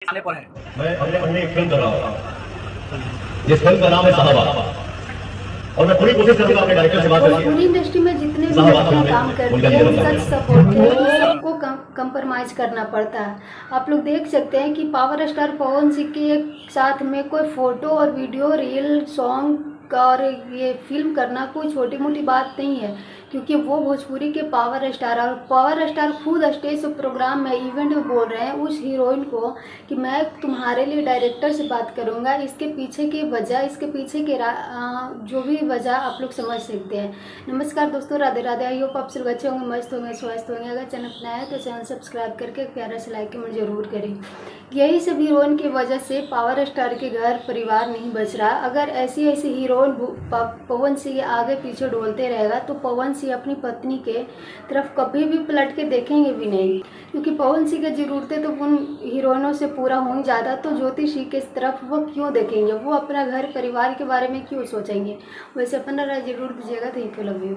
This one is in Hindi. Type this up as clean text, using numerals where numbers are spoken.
आने पर है। मैं अगले महीने एक फिल्म कर रहा हूँ जिस फिल्म का नाम है साहबा, और मैं पूरी कोशिश करूंगा अपने डायरेक्टर से बात करके। पूरी इंडस्ट्री में जितने भी साहब लड़कियां काम करती हैं सच सपोर्ट है, सबको कंप्रोमाइज करना पड़ता है। आप लोग देख सकते हैं कि पावर स्टार पवन सिंह के साथ में कोई फोटो और वीडियो रील सॉन्ग और ये फिल्म करना कोई छोटी मोटी बात नहीं है, क्योंकि वो भोजपुरी के पावर स्टार और पावर स्टार खुद स्टेज प्रोग्राम में इवेंट में बोल रहे हैं उस हीरोइन को कि मैं तुम्हारे लिए डायरेक्टर से बात करूंगा। इसके पीछे की वजह, इसके पीछे के जो भी वजह आप लोग समझ सकते हैं। नमस्कार दोस्तों, राधे राधे। आई होप आप सब अच्छे होंगे, मस्त होंगे, स्वस्थ होंगे। अगर चैनल पर नया है तो चैनल सब्सक्राइब करके एक प्यारा सा लाइक कमेंट जरूर करें। यही सब हीरोइन की वजह से पावर स्टार के घर परिवार नहीं बच रहा। अगर ऐसी ऐसी हीरोइन पवन सिंह के आगे पीछे डोलते रहेगा तो पवन सिंह अपनी पत्नी के तरफ कभी भी पलट के देखेंगे भी नहीं, क्योंकि पवन सिंह की ज़रूरतें तो उन हीरोइनों से पूरा हो ही जाता, तो ज्योति सिंह के तरफ वो क्यों देखेंगे, वो अपना घर परिवार के बारे में क्यों सोचेंगे। वैसे अपना राय जरूर दीजिएगा। Thank you, love you.